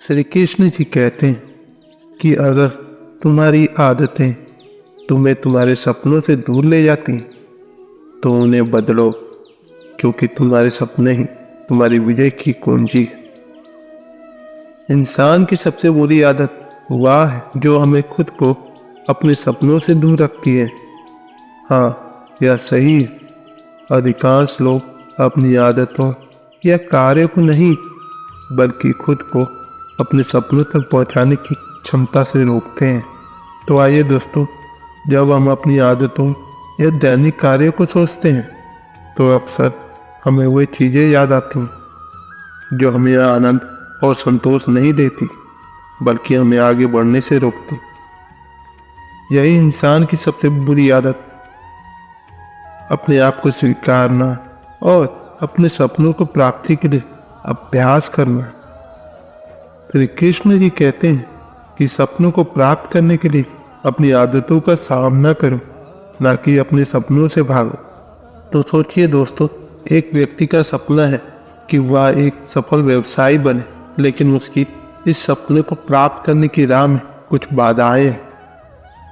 श्री कृष्ण जी कहते हैं कि अगर तुम्हारी आदतें तुम्हें तुम्हारे सपनों से दूर ले जाती तो उन्हें बदलो, क्योंकि तुम्हारे सपने ही तुम्हारी विजय की कुंजी है। इंसान की सबसे बुरी आदत वह है जो हमें खुद को अपने सपनों से दूर रखती है। हाँ, यह सही है। अधिकांश लोग अपनी आदतों या कार्यों को नहीं बल्कि खुद को अपने सपनों तक पहुंचाने की क्षमता से रोकते हैं। तो आइए दोस्तों, जब हम अपनी आदतों या दैनिक कार्यों को सोचते हैं तो अक्सर हमें वे चीज़ें याद आती हैं जो हमें आनंद और संतोष नहीं देती बल्कि हमें आगे बढ़ने से रोकती। यही इंसान की सबसे बुरी आदत, अपने आप को स्वीकारना और अपने सपनों को प्राप्ति के लिए अभ्यास करना। श्री कृष्ण जी कहते हैं कि सपनों को प्राप्त करने के लिए अपनी आदतों का सामना करो, ना कि अपने सपनों से भागो। तो सोचिए दोस्तों, एक व्यक्ति का सपना है कि वह एक सफल व्यवसायी बने, लेकिन उसकी इस सपने को प्राप्त करने की राह में कुछ बाधाएं हैं।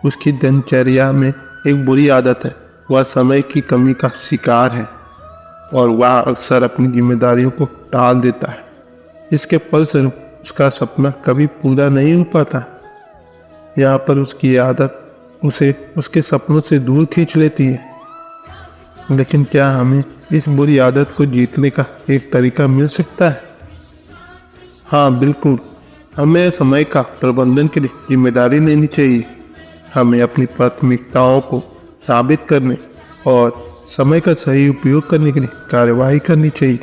उसकी दिनचर्या में एक बुरी आदत है, वह समय की कमी का शिकार है और वह अक्सर अपनी जिम्मेदारियों को टाल देता है। इसके फलस्वरूप उसका सपना कभी पूरा नहीं हो पाता। यहाँ पर उसकी आदत उसे उसके सपनों से दूर खींच लेती है। लेकिन क्या हमें इस बुरी आदत को जीतने का एक तरीका मिल सकता है? हाँ बिल्कुल, हमें समय का प्रबंधन के लिए जिम्मेदारी लेनी चाहिए। हमें अपनी प्राथमिकताओं को साबित करने और समय का सही उपयोग करने के लिए कार्यवाही करनी चाहिए।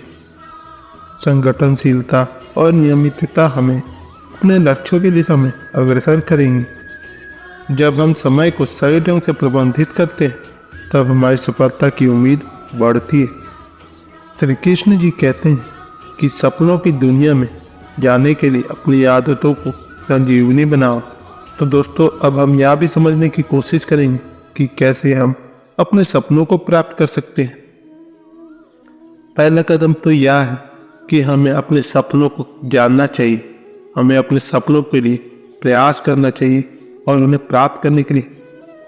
संगठनशीलता और नियमितता हमें अपने लक्ष्यों की दिशा में अग्रसर करेंगी। जब हम समय को सही ढंग से प्रबंधित करते हैं तब हमारी सफलता की उम्मीद बढ़ती है। श्री कृष्ण जी कहते हैं कि सपनों की दुनिया में जाने के लिए अपनी आदतों को संजीवनी बनाओ। तो दोस्तों, अब हम यह भी समझने की कोशिश करेंगे कि कैसे हम अपने सपनों को प्राप्त कर सकते हैं। पहला कदम तो यह है कि हमें अपने सपनों को जानना चाहिए। हमें अपने सपनों के लिए प्रयास करना चाहिए और उन्हें प्राप्त करने के लिए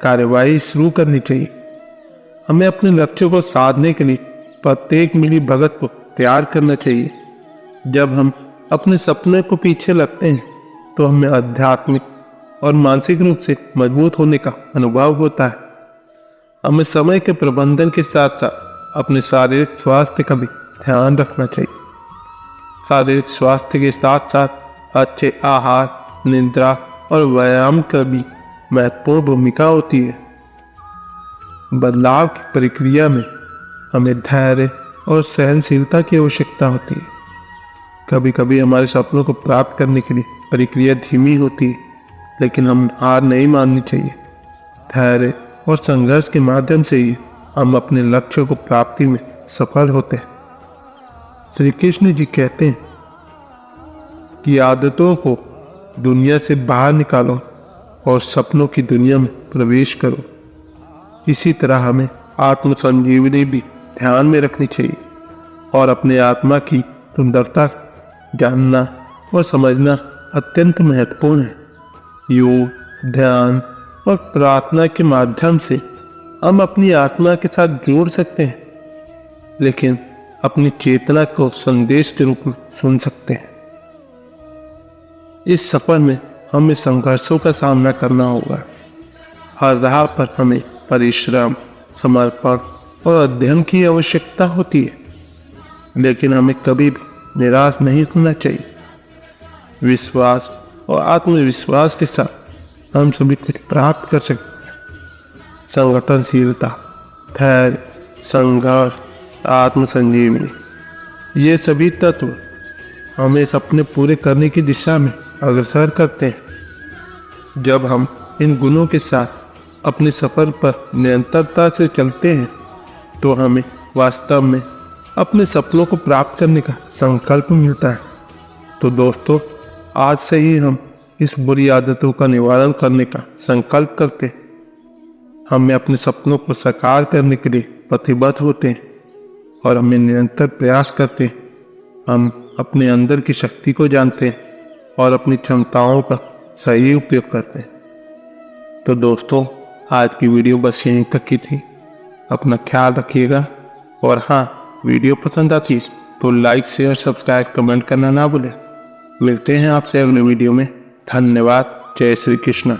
कार्यवाही शुरू करनी चाहिए। हमें अपने लक्ष्यों को साधने के लिए प्रत्येक मिली भगत को तैयार करना चाहिए। जब हम अपने सपने को पीछे लगते हैं तो हमें आध्यात्मिक और मानसिक रूप से मजबूत होने का अनुभव होता है। हमें समय के प्रबंधन के साथ साथ अपने शारीरिक स्वास्थ्य का भी ध्यान रखना चाहिए। शारीरिक स्वास्थ्य के साथ साथ अच्छे आहार, निद्रा और व्यायाम का भी महत्वपूर्ण भूमिका होती है। बदलाव की प्रक्रिया में हमें धैर्य और सहनशीलता की आवश्यकता होती है। कभी कभी हमारे सपनों को प्राप्त करने के लिए प्रक्रिया धीमी होती है, लेकिन हम हार नहीं माननी चाहिए। धैर्य और संघर्ष के माध्यम से ही हम अपने लक्ष्यों को प्राप्ति में सफल होते हैं। श्री कृष्ण जी कहते हैं कि आदतों को दुनिया से बाहर निकालो और सपनों की दुनिया में प्रवेश करो। इसी तरह हमें आत्म संजीवनी भी ध्यान में रखनी चाहिए और अपने आत्मा की सुंदरता जानना और समझना अत्यंत महत्वपूर्ण है। योग, ध्यान और प्रार्थना के माध्यम से हम अपनी आत्मा के साथ जुड़ सकते हैं, लेकिन अपनी चेतना को संदेश के रूप में सुन सकते हैं। इस सफर में हमें संघर्षों का सामना करना होगा। हर राह पर हमें परिश्रम, समर्पण और अध्ययन की आवश्यकता होती है, लेकिन हमें कभी भी निराश नहीं होना चाहिए। विश्वास और आत्मविश्वास के साथ हम सभी कुछ प्राप्त कर सकते हैं। संगठनशीलता, धैर्य, संघर्ष, आत्म संजीवनी, ये सभी तत्व हमें सपने पूरे करने की दिशा में अग्रसर करते हैं। जब हम इन गुणों के साथ अपने सफर पर निरंतरता से चलते हैं तो हमें वास्तव में अपने सपनों को प्राप्त करने का संकल्प मिलता है। तो दोस्तों, आज से ही हम इस बुरी आदतों का निवारण करने का संकल्प करते हैं। हमें अपने सपनों को साकार करने के लिए प्रतिबद्ध होते हैं और हमें निरंतर प्रयास करते हैं। हम अपने अंदर की शक्ति को जानते हैं और अपनी क्षमताओं का सही उपयोग करते हैं। तो दोस्तों, आज की वीडियो बस यहीं तक की थी। अपना ख्याल रखिएगा और हाँ, वीडियो पसंद आती तो लाइक शेयर सब्सक्राइब कमेंट करना ना भूलें। मिलते हैं आपसे अगले वीडियो में। धन्यवाद। जय श्री कृष्ण।